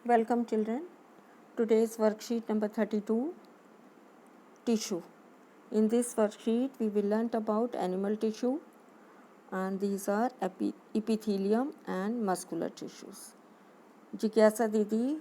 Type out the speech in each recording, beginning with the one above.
Welcome children. Today's worksheet number 32, tissue. In this worksheet we will learn about animal tissue, and these are epithelium and muscular tissues. Jigyasa Didi,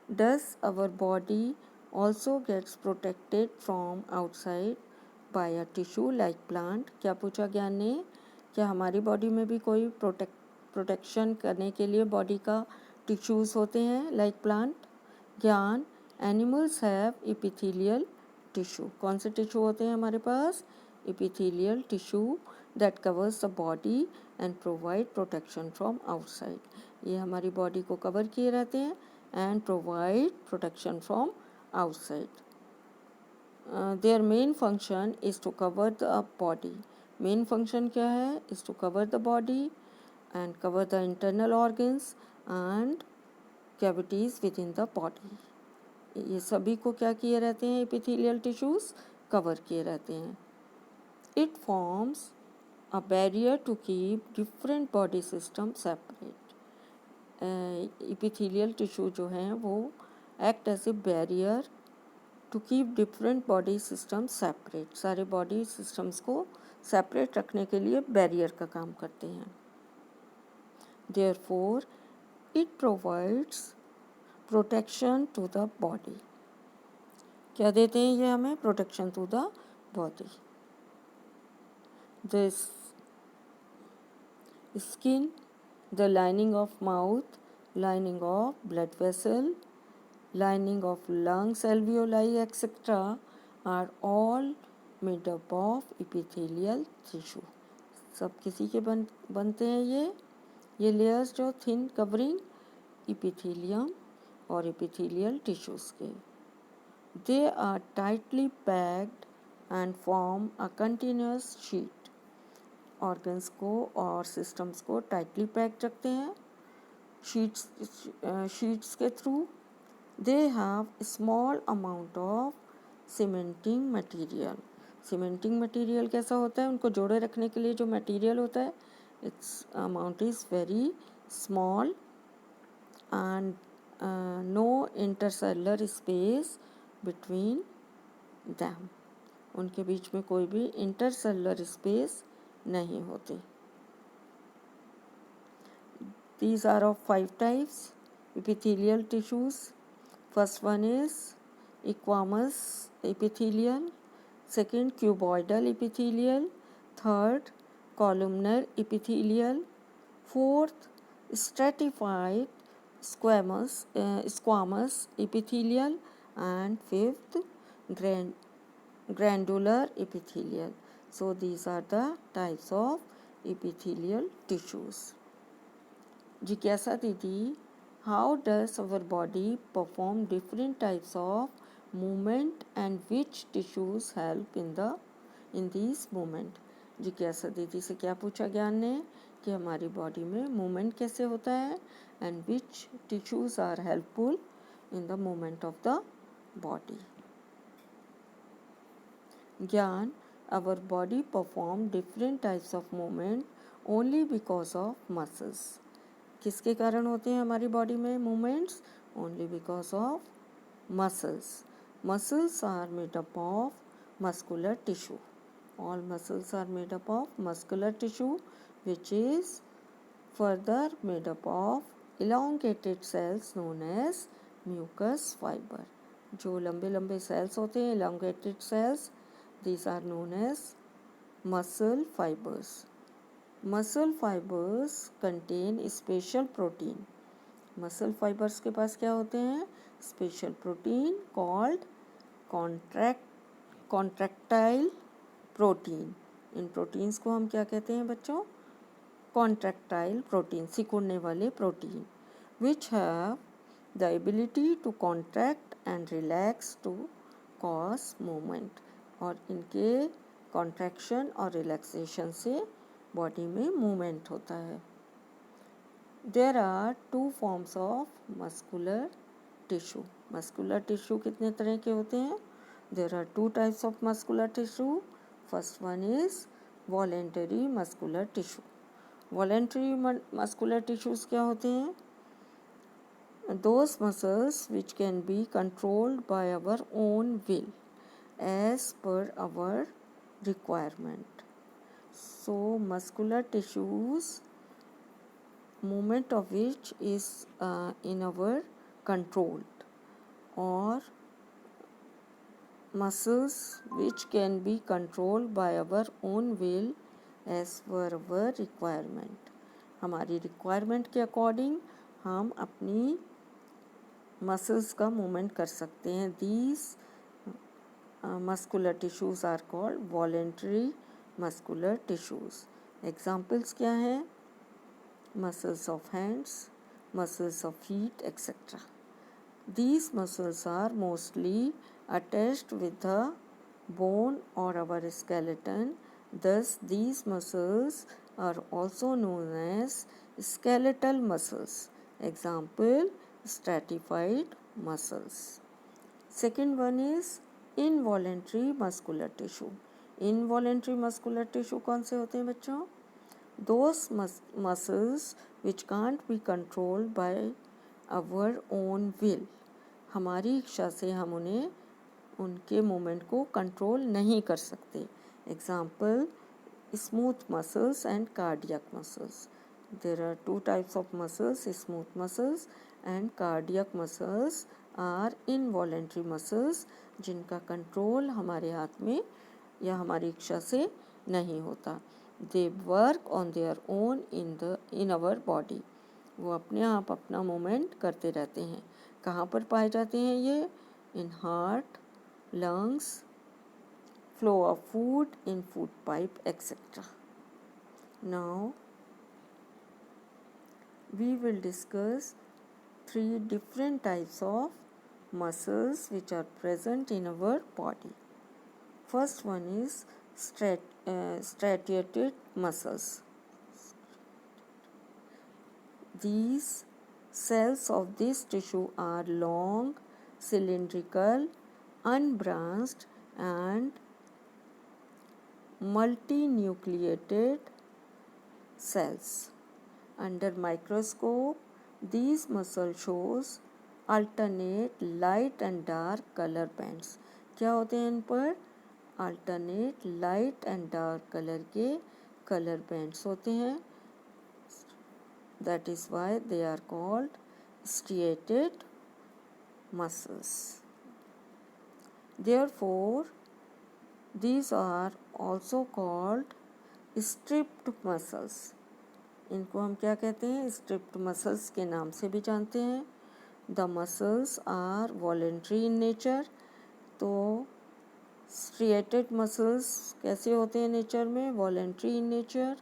does our body also gets protected from outside by a tissue like plant? क्या पूछा ज्ञान ने, क्या हमारी body में भी कोई protection करने के लिए बॉडी का टिश्यूज होते हैं लाइक प्लांट? ज्ञान, एनिमल्स हैव इपिथेलियल टिश्यू. कौन से टिश्यू होते हैं हमारे पास? Epithelial tissue that covers the body and provide protection from outside. ये हमारी बॉडी को कवर किए रहते हैं and provide protection from outside. Their main function is to cover the body. Main function क्या है? Is to cover the body and cover the internal organs and cavities within the body. ये सभी को क्या किए रहते हैं? Epithelial tissues cover किए रहते हैं. It forms a barrier to keep different body system separate. Epithelial tissue जो हैं वो act as a barrier to keep different body system separate. सारे बॉडी सिस्टम्स को सेपरेट रखने के लिए बैरियर का काम करते हैं. Therefore it provides protection to the body. क्या देते हैं ये हमें? Protection to the body. The skin, the lining of mouth, lining of blood vessel, lining of lungs, alveoli, etc. are all made up of epithelial tissue. सब किसी के बनते हैं ये लेयर्स जो थिन कवरिंग इपिथेलियम और इपिथेलियल टिश्यूज़ के. They are tightly packed and form a continuous sheet. Organs को और सिस्टम्स को टाइटली पैक्ड रखते हैं शीट्स के through. They have small amount of cementing material. Cementing material कैसा होता है? उनको जोड़े रखने के लिए जो मटेरियल होता है, its amount is very small and no intercellular space between them. उनके बीच में कोई भी इंटरसेलुलर स्पेस नहीं होती. These are of 5 types epithelial tissues. First one is equamous epithelial, second cuboidal epithelial, third columnar epithelial, fourth stratified squamous epithelial, and fifth granular epithelial. So these are the types of epithelial tissues. Jigyasa Didi, how does our body perform different types of movement and which tissues help in these movement? जिज्ञासा दीदी से क्या पूछा ज्ञान ने कि हमारी body में मूवमेंट कैसे होता है and which tissues are helpful in the movement of the body. ज्ञान, our body perform different types of movement only because of muscles. किसके कारण होते हैं हमारी बॉडी में movements? Only because of muscles. Muscles are made up of muscular tissue. All muscles are made up of muscular tissue which is further made up of elongated cells known as mucus fibre. जो लंबे लंबे cells होते हैं, elongated cells, these are known as muscle fibers. Muscle fibers contain special protein. Muscle fibers के पास क्या होते हैं? Special protein called contractile protein. इन proteins को हम क्या कहते हैं बच्चों? Contractile protein, सिकुड़ने वाले protein, which have the ability to contract and relax to cause movement. और इनके कॉन्ट्रैक्शन और रिलैक्सेशन से बॉडी में मूवमेंट होता है. There are 2 forms of muscular tissue. Muscular tissue कितने तरह के होते हैं? There are 2 types of muscular tissue. First one is voluntary muscular tissue. Voluntary muscular tissues क्या होते हैं? those muscles which can be controlled by our own will as per our requirement. So muscular tissues, movement of which is in our control, or muscles which can be controlled by our own will as per our requirement. हमारी requirement के according हम अपनी muscles का movement कर सकते हैं. These muscular tissues are called voluntary muscular tissues. Examples क्या हैं? Muscles of hands, muscles of feet, etc. These muscles are mostly attached with the bone or our skeleton. Thus, these muscles are also known as skeletal muscles. Example, stratified muscles. Second one is involuntary muscular tissue. Involuntary muscular tissue कौन से होते हैं बच्चों? Those muscles which can't be controlled by our own will. हमारी इच्छा से हम उन्हें उनके मूवमेंट को कंट्रोल नहीं कर सकते. Example, smooth muscles and cardiac muscles. There are two types of muscles, smooth muscles and cardiac muscles are involuntary muscles जिनका कंट्रोल हमारे हाथ में या हमारी इच्छा से नहीं होता. They work on their own in our body. वो अपने आप अपना मूवमेंट करते रहते हैं. कहाँ पर पाए जाते हैं ये? In heart, lungs, flow of food in food pipe etcetera. Now we will discuss 3 different types of muscles which are present in our body. First one is striated muscles. These cells of this tissue are long, cylindrical, unbranched and multinucleated cells. Under microscope, these muscles shows alternate light and dark color bands. क्या होते हैं इन पर? Alternate light and dark color के color bands होते हैं. That is why they are called striated muscles. Therefore, these are also called stripped muscles. इनको हम क्या कहते हैं? स्ट्रिप्ड मसल्स के नाम से भी जानते हैं. The muscles are voluntary in nature. तो स्ट्रिएटेड मसल्स कैसे होते हैं नेचर में? Voluntary in nature.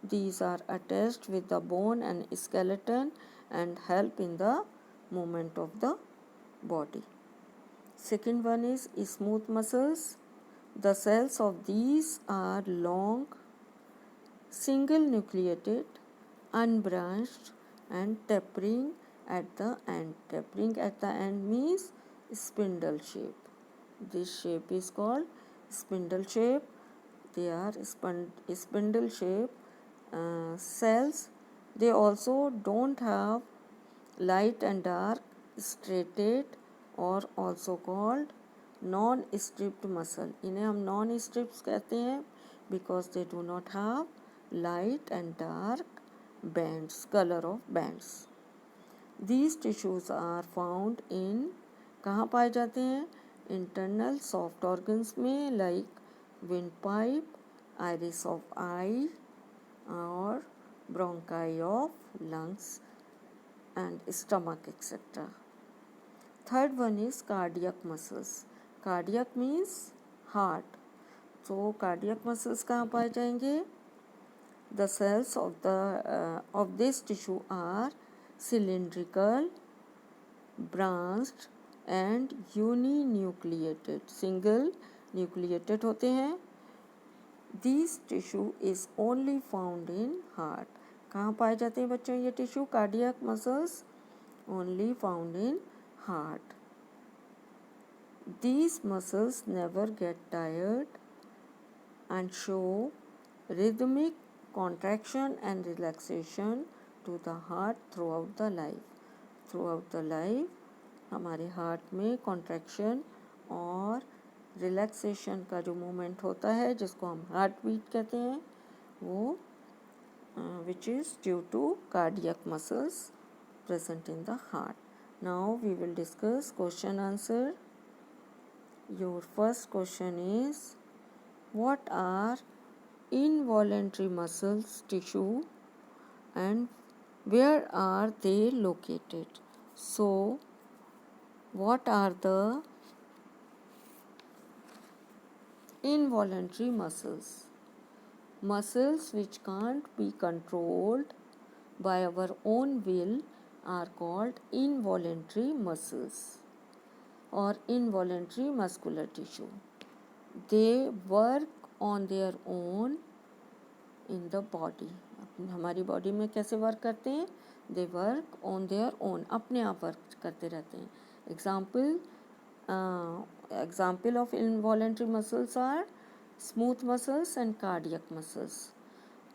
These are attached with the bone and skeleton and help in the movement of the body. Second one is smooth muscles. The cells of these are long, single nucleated, unbranched and tapering at the end. Tapering at the end means spindle shape. This shape is called spindle shape. They are spindle shape cells. They also don't have light and dark, striated or also called non-stripped muscle. इन्हें हम non-stripped कहते हैं because they do not have light and dark bands, color of bands. These tissues are found in, कहाँ पाए जाते हैं? Internal soft organs में, like windpipe, iris of eye और bronchi of lungs and stomach etc. Third one is cardiac muscles. Cardiac means heart. So cardiac muscles कहाँ पाए जाएंगे? The cells of this tissue are cylindrical, branched and uninucleated. Single nucleated होते हैं. These tissue is only found in heart. कहाँ पाए जाते हैं बच्चों ये tissue? Cardiac muscles only found in heart. These muscles never get tired and show rhythmic contraction and relaxation to the heart throughout the life. Through out the life हमारे heart में contraction और relaxation का जो movement होता है जिसको हम heart beat कहते हैं वो which is due to cardiac muscles present in the heart. Now we will discuss question answer. Your first question is, what are involuntary muscles tissue and where are they located? So what are the involuntary muscles? Muscles which can't be controlled by our own will are called involuntary muscles or involuntary muscular tissue. They work on their own in the body. हमारी body में कैसे work करते हैं? They work on their own, अपने आप work करते रहते हैं. Example of involuntary muscles are smooth muscles and cardiac muscles.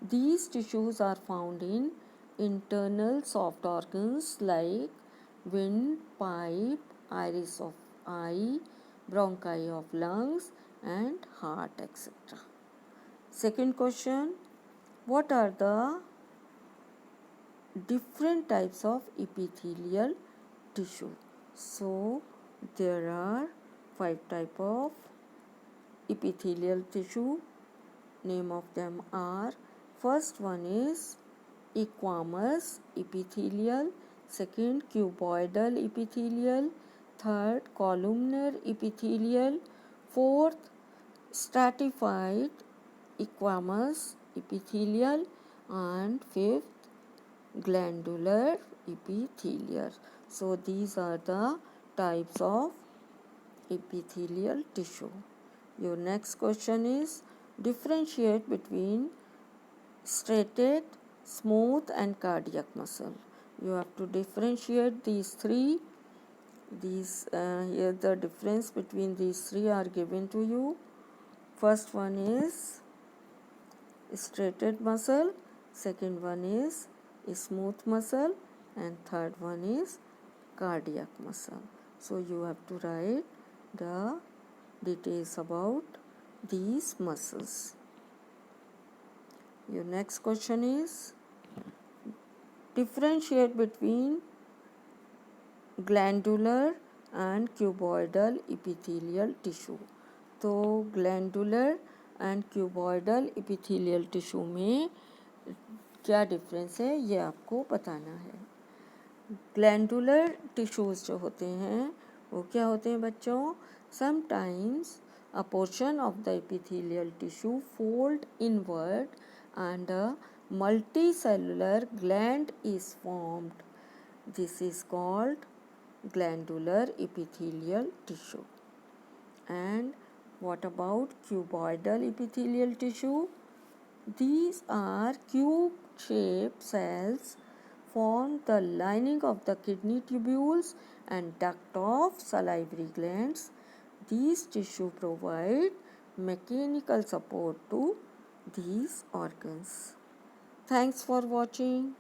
These tissues are found in internal soft organs like windpipe, iris of eye, bronchi of lungs and heart, etc. Second question, what are the different types of epithelial tissue? So there are 5 types of epithelial tissue. Name of them are, first one is equamous epithelial, second cuboidal epithelial, third columnar epithelial, fourth stratified equamous epithelial, and fifth glandular epithelial. So these are the types of epithelial tissue. Your next question is, differentiate between striated, smooth and cardiac muscle. You have to differentiate these three. Here the difference between these three are given to you. First one is striated muscle, second one is smooth muscle, and third one is cardiac muscle. So you have to write the details about these muscles. Your next question is, differentiate between glandular and cuboidal epithelial tissue. तो glandular and cuboidal epithelial tissue में क्या difference है ये आपको बताना है. Glandular tissues जो होते हैं वो क्या होते हैं बच्चों? Sometimes a portion of the epithelial tissue fold inward and a multicellular gland is formed. This is called glandular epithelial tissue. And what about cuboidal epithelial tissue? These are cube-shaped cells form the lining of the kidney tubules and duct of salivary glands. These tissue provide mechanical support to these organs. Thanks for watching.